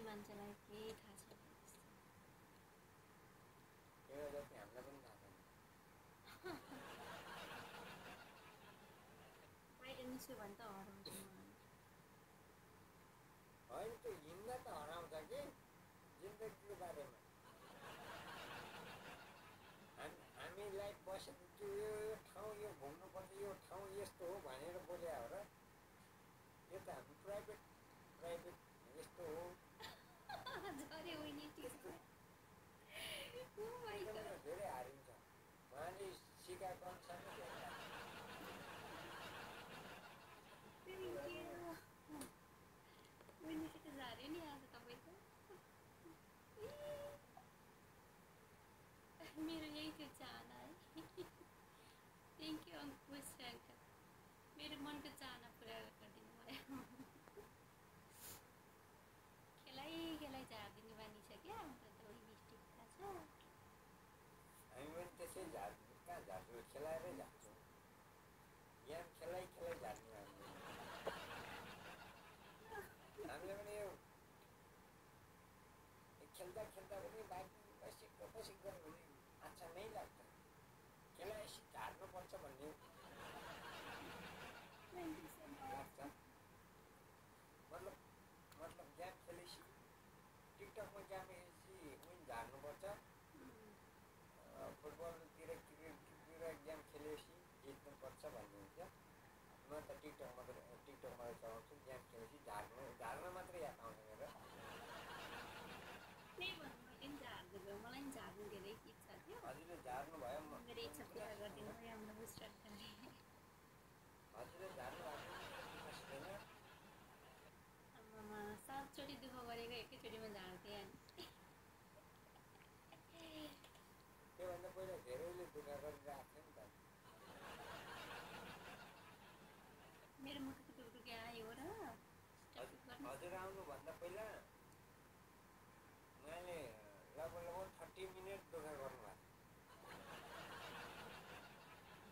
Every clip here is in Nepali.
मान्छेलाई केही थाहा छैन त्यस्तो। त्यो जति हामीलाई पनि थाहा छैन। बाहिर निस्क्यो भने त हराउँछु म। होइन त्यो हिँड्दा त हराउँछ कि जिन्दगीको बारेमा हामीलाई बसेको त्यो यो ठाउँ यो घुम्नुपर्छ यो ठाउँ यस्तो हो भनेर बोले हो र। यो त हाम्रो प्राइभेट यस्तो हो झरे होइन त्यस्तो Oh my God. धेरै हारिन्छ उहाँले सिकाएको अनुसार नै धेरै Thank you. Winnie kita झऱ्यो नि आज तपाईँको। मेरो यही थियो चाहना है। थ्याङ्क यू अङ्कुश शङ्कर, मेरो मनको चाहना पुरा गरिदिनु भयो। खेलाइ झारिदिने बानी छ क्या हाम्रो त उही मिस्टेक थाहा छ। हामी पनि त्यसै झार्छौँ कहाँ झार्छौँ खेलाएरै झार्छौँ यहाँ खेलाइ झार्ने हामीले पनि यो खेल्दा पनि बाइक सिक्क गऱ्यो भने अच्छा नै लाग्छ खेलाइ झार्नुपर्छ भन्ने लाग्छ। मतलब गेम खेलेपछि टिकटकमा गेमेपछि उनी झार्नुपर्छ। फुटबलतिर क्रिकेटतिर गेम खेलेपछि जित्नुपर्छ भन्ने हुन्छ। म त टिकटकमा चलाउँछु गेम खेलेपछि झार्न मात्रै याद आउँछ मेरो। त्यही भन्नु मैले पनि झार्नु भयो, मलाई पनि झार्नु धेरै इच्छा थियो। हजुरले झार्नु भयो मेरो इच्छा पुरा गरिदिनु भयो हाम्रो बुस्टर दाले। हजुरले झार्नु भएको आमामा 7 चोटि दुःख गरेको एकैचोटिमा झार्थे अनि। त्योभन्दा पहिला धेरैले दुःख गरिरहेको थियो नि त। मेरो मुटुको टुकटुकी आयो र हजुर आउनुभन्दा पहिला उहाँले लगभग 30 मिनट दुःख गर्नुभएको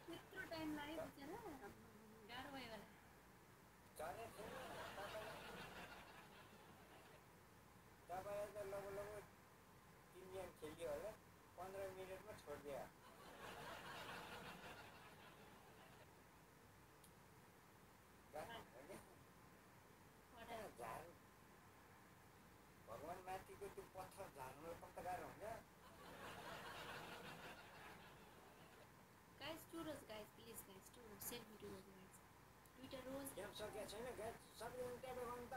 त्यत्रो टाइम लाग्यो बिचरा, गाह्रो भयो होला। चले थिएन तपाईँलाई त लगभग 3 गेम खेलियो होला 15 मिनटमा छोडिदियो। भगवान माथिको त्यो पत्थर झार्नु कस्तो गाह्रो हुन्छ। Guys two rose guys please guys to send me two rose guys Twitter rose game सकिएको छैन गाइस सबैजना ट्याप गर्नु त।